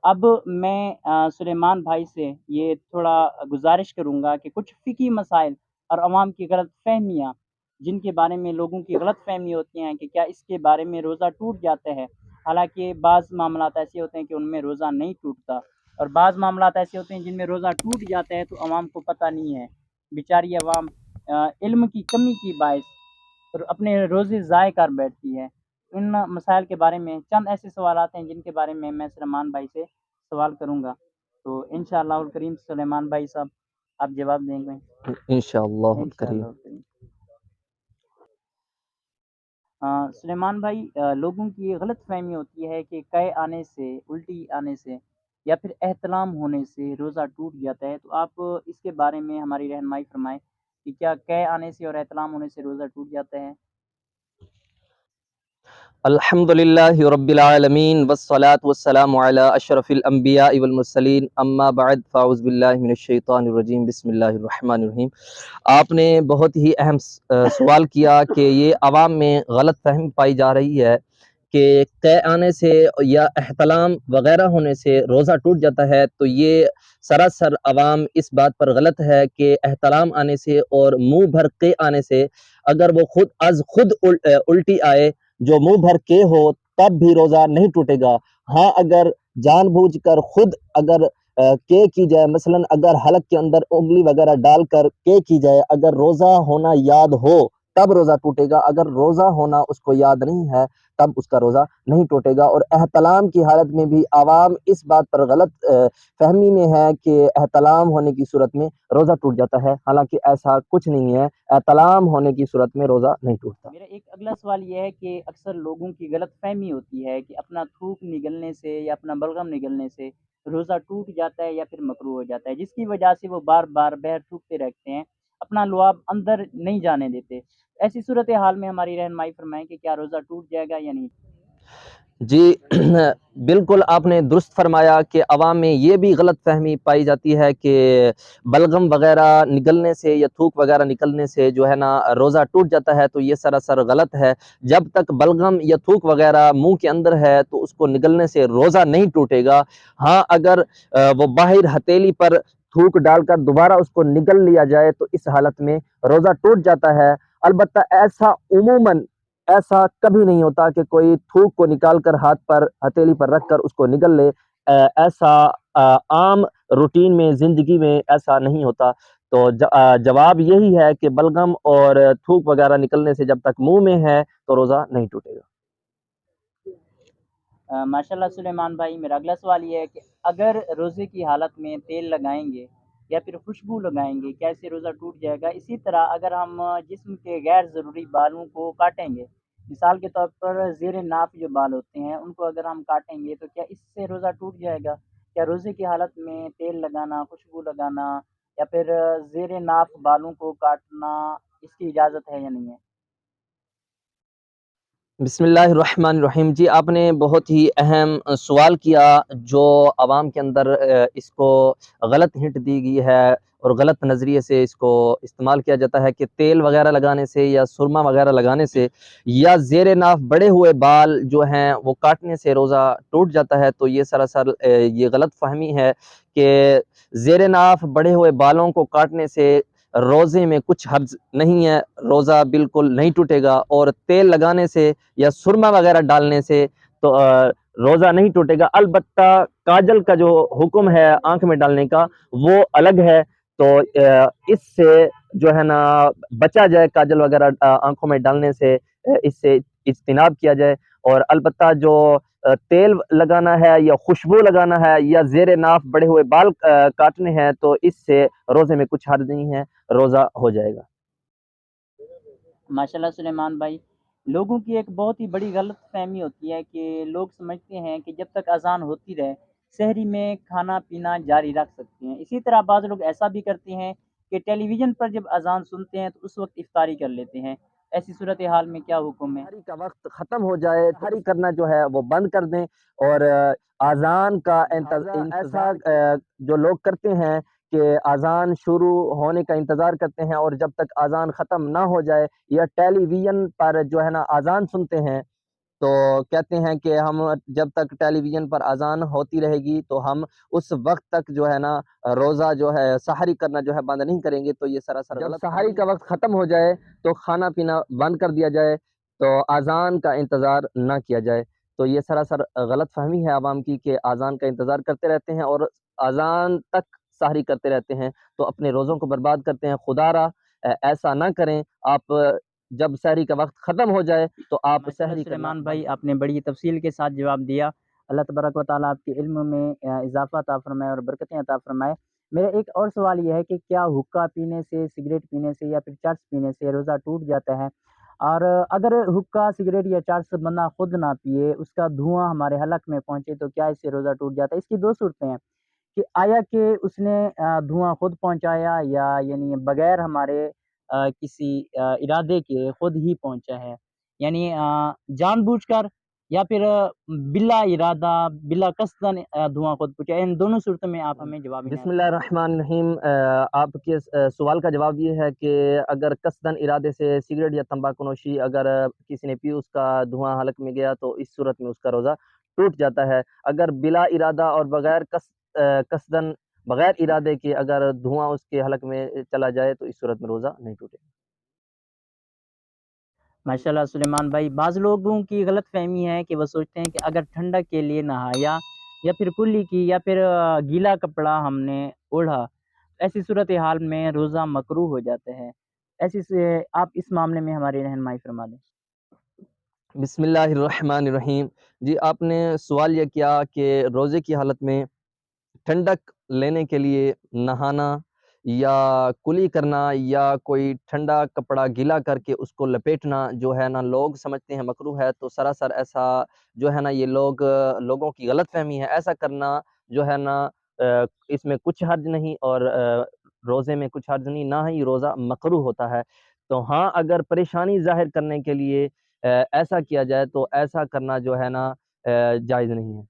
اب میں سلیمان بھائی سے یہ تھوڑا گزارش کروں گا کہ کچھ فقہی مسائل اور عوام کی غلط فہمیاں جن کے بارے میں لوگوں کی غلط فہمی ہوتی ہیں کہ کیا اس کے بارے میں روزہ ٹوٹ جاتا ہے، حالانکہ بعض معاملات ایسے ہوتے ہیں کہ ان میں روزہ نہیں ٹوٹتا، اور بعض معاملات ایسے ہوتے ہیں جن میں روزہ ٹوٹ جاتا ہے تو عوام کو پتہ نہیں ہے، بیچاری عوام علم کی کمی کی باعث اور اپنے روزے ضائع کر بیٹھتی ہے۔ ان مسائل کے بارے میں چند ایسے سوالات ہیں جن کے بارے میں سلیمان بھائی سے سوال کروں گا، تو انشاءاللہ الکریم سلیمان بھائی صاحب آپ جواب دیں گے انشاءاللہ انشاءاللہ الکریم۔ الکریم۔ سلیمان بھائی، لوگوں کی غلط فہمی ہوتی ہے کہ قے آنے سے، الٹی آنے سے یا پھر احتلام ہونے سے روزہ ٹوٹ جاتا ہے، تو آپ اس کے بارے میں ہماری رہنمائی فرمائیں کہ کیا قے آنے سے اور احتلام ہونے سے روزہ ٹوٹ جاتا ہے؟ الحمدللہ رب العالمین والصلاة والسلام علی اشرف الانبیاء والمرسلین، اما بعد فاعوذ باللہ من الشیطان الرجیم، بسم اللہ الرحمن الرحیم۔ آپ نے بہت ہی اہم سوال کیا کہ یہ عوام میں غلط فہمی پائی جا رہی ہے کہ قے آنے سے یا احتلام وغیرہ ہونے سے روزہ ٹوٹ جاتا ہے، تو یہ سراسر عوام اس بات پر غلط ہے کہ احتلام آنے سے اور منہ بھر قے آنے سے اگر وہ خود از خود الٹی آئے جو منہ بھر کے ہو تب بھی روزہ نہیں ٹوٹے گا۔ ہاں اگر جان بوجھ کر خود اگر کے کی جائے، مثلا اگر حلق کے اندر انگلی وغیرہ ڈال کر کے کی جائے، اگر روزہ ہونا یاد ہو تب روزہ ٹوٹے گا، اگر روزہ ہونا اس کو یاد نہیں ہے تب اس کا روزہ نہیں ٹوٹے گا۔ اور احتلام کی حالت میں بھی عوام اس بات پر غلط فہمی میں ہے کہ احتلام ہونے کی صورت میں روزہ ٹوٹ جاتا ہے، حالانکہ ایسا کچھ نہیں ہے، احتلام ہونے کی صورت میں روزہ نہیں ٹوٹتا۔ میرا ایک اگلا سوال یہ ہے کہ اکثر لوگوں کی غلط فہمی ہوتی ہے کہ اپنا تھوک نگلنے سے یا اپنا بلغم نگلنے سے روزہ ٹوٹ جاتا ہے یا پھر مکروہ ہو جاتا ہے، جس کی وجہ سے وہ بار بار بہر تھوکتے رہتے ہیں، اپنا لعاب اندر نہیں جانے دیتے۔ ایسی صورتحال میں ہماری رہنمائی فرمائیں کہ کیا روزہ ٹوٹ جائے گا یا نہیں؟ جی بالکل آپ نے درست فرمایا کہ عوام میں یہ بھی غلط فہمی پائی جاتی ہے کہ بلغم وغیرہ نکلنے سے یا تھوک وغیرہ نکلنے سے جو ہے نا روزہ ٹوٹ جاتا ہے، تو یہ سراسر غلط ہے۔ جب تک بلغم یا تھوک وغیرہ منہ کے اندر ہے تو اس کو نگلنے سے روزہ نہیں ٹوٹے گا۔ ہاں اگر وہ باہر ہتھیلی پر تھوک ڈال کر دوبارہ اس کو نگل لیا جائے تو اس حالت میں روزہ ٹوٹ جاتا ہے۔ البتہ ایسا کبھی نہیں ہوتا کہ کوئی تھوک کو نکال کر ہاتھ پر ہتھیلی پر رکھ کر اس کو نگل لے، ایسا عام روٹین میں زندگی میں ایسا نہیں ہوتا۔ تو جواب یہی ہے کہ بلغم اور تھوک وغیرہ نکلنے سے جب تک منہ میں ہے تو روزہ نہیں ٹوٹے گا۔ ماشاء اللہ سلیمان بھائی، میرا اگلا سوال یہ ہے کہ اگر روزے کی حالت میں تیل لگائیں گے یا پھر خوشبو لگائیں گے کیا اس سے روزہ ٹوٹ جائے گا؟ اسی طرح اگر ہم جسم کے غیر ضروری بالوں کو کاٹیں گے، مثال کے طور پر زیر ناف جو بال ہوتے ہیں ان کو اگر ہم کاٹیں گے تو کیا اس سے روزہ ٹوٹ جائے گا؟ کیا روزے کی حالت میں تیل لگانا، خوشبو لگانا یا پھر زیر ناف بالوں کو کاٹنا اس کی اجازت ہے یا نہیں ہے؟ بسم اللہ الرحمن الرحیم۔ جی آپ نے بہت ہی اہم سوال کیا جو عوام کے اندر اس کو غلط ہنٹ دی گئی ہے اور غلط نظریے سے اس کو استعمال کیا جاتا ہے کہ تیل وغیرہ لگانے سے یا سرما وغیرہ لگانے سے یا زیر ناف بڑے ہوئے بال جو ہیں وہ کاٹنے سے روزہ ٹوٹ جاتا ہے۔ تو یہ سراسر یہ غلط فہمی ہے کہ زیر ناف بڑے ہوئے بالوں کو کاٹنے سے روزے میں کچھ حرج نہیں ہے، روزہ بالکل نہیں ٹوٹے گا۔ اور تیل لگانے سے یا سرما وغیرہ ڈالنے سے تو روزہ نہیں ٹوٹے گا۔ البتہ کاجل کا جو حکم ہے آنکھ میں ڈالنے کا وہ الگ ہے، تو اس سے جو ہے نا بچا جائے، کاجل وغیرہ آنکھوں میں ڈالنے سے اس سے اجتناب کیا جائے۔ اور البتہ جو تیل لگانا ہے یا خوشبو لگانا ہے یا زیر ناف بڑے ہوئے بال کاٹنے ہیں تو اس سے روزے میں کچھ حرج نہیں ہے، روزہ ہو جائے گا۔ ماشاء اللہ سلیمان بھائی، لوگوں کی ایک بہت ہی بڑی غلط فہمی ہوتی ہے کہ لوگ سمجھتے ہیں کہ جب تک اذان ہوتی رہے سحری میں کھانا پینا جاری رکھ سکتے ہیں۔ اسی طرح بعض لوگ ایسا بھی کرتے ہیں کہ ٹیلی ویژن پر جب اذان سنتے ہیں تو اس وقت افطاری کر لیتے ہیں۔ ایسی صورتحال میں کیا حکم ہے؟ سحری کا وقت ختم ہو جائے، سحری کرنا جو ہے وہ بند کر دیں، اور اذان کا ایسا جو لوگ کرتے ہیں کہ اذان شروع ہونے کا انتظار کرتے ہیں اور جب تک اذان ختم نہ ہو جائے یا ٹیلی ویژن پر جو ہے نا اذان سنتے ہیں، تو کہتے ہیں کہ ہم جب تک ٹیلی ویژن پر اذان ہوتی رہے گی تو ہم اس وقت تک جو ہے نا روزہ جو ہے سحری کرنا جو ہے بند نہیں کریں گے، تو یہ سراسر غلط۔ جب سحری کا وقت ختم ہو جائے تو کھانا پینا بند کر دیا جائے، تو اذان کا انتظار نہ کیا جائے، تو یہ سراسر غلط فہمی ہے عوام کی کہ اذان کا انتظار کرتے رہتے ہیں اور اذان تک سحری کرتے رہتے ہیں، تو اپنے روزوں کو برباد کرتے ہیں۔ خدا را ایسا نہ کریں، آپ جب سحری کا وقت ختم ہو جائے تو آپ سحری کرنا۔ سلیمان بھائی آپ نے بڑی تفصیل کے ساتھ جواب دیا، اللہ تبارک و تعالیٰ آپ کے علم میں اضافہ عطا فرمائے اور برکتیں عطا فرمائے۔ میرا ایک اور سوال یہ ہے کہ کیا حقہ پینے سے، سگریٹ پینے سے یا پھر چرس پینے سے روزہ ٹوٹ جاتا ہے؟ اور اگر حقہ، سگریٹ یا چرس بندہ خود نہ پیے، اس کا دھواں ہمارے حلق میں پہنچے تو کیا اس سے روزہ ٹوٹ جاتا ہے؟ اس کی دو صورتیں ہیں کہ آیا کہ اس نے دھواں خود پہنچایا یا یعنی بغیر ہمارے کسی ارادے کے خود ہی پہنچا ہے، یعنی جان بوجھ کر یا پھر بلا ارادہ بلا قصدن دھواں خود پہنچا۔ ان دونوں صورتوں میں آپ ہمیں جواب بسم اللہ الرحمن الرحیم۔ آپ کے سوال کا جواب یہ ہے کہ اگر قصدن ارادے سے سگریٹ یا تمباکو نوشی اگر کسی نے پی، اس کا دھواں حلق میں گیا تو اس صورت میں اس کا روزہ ٹوٹ جاتا ہے۔ اگر بلا ارادہ اور بغیر قصدن بغیر ارادے کے اگر دھواں اس کے حلق میں چلا جائے تو اس صورت میں روزہ نہیں ٹوٹے گا۔ ماشاءاللہ سلیمان بھائی، بعض لوگوں کی غلط فہمی ہے کہ وہ سوچتے ہیں کہ اگر ٹھنڈک کے لیے نہایا یا پھر کلی کی یا پھر گیلا کپڑا ہم نے اوڑھا، ایسی صورتحال میں روزہ مکروہ ہو جاتا ہے۔ ایسی سے آپ اس معاملے میں ہماری رہنمائی فرما دیں۔ بسم اللہ الرحمن الرحیم۔ جی آپ نے سوال یہ کیا کہ روزے کی حالت میں ٹھنڈک لینے کے لیے نہانا یا کلی کرنا یا کوئی ٹھنڈا کپڑا گیلا کر کے اس کو لپیٹنا جو ہے نا لوگ سمجھتے ہیں مکروہ ہے، تو سراسر ایسا جو ہے نا یہ لوگوں کی غلط فہمی ہے۔ ایسا کرنا جو ہے نا اس میں کچھ حرج نہیں اور روزے میں کچھ حرج نہیں، نہ ہی روزہ مکروہ ہوتا ہے۔ تو ہاں اگر پریشانی ظاہر کرنے کے لیے ایسا کیا جائے تو ایسا کرنا جو ہے نا جائز نہیں ہے۔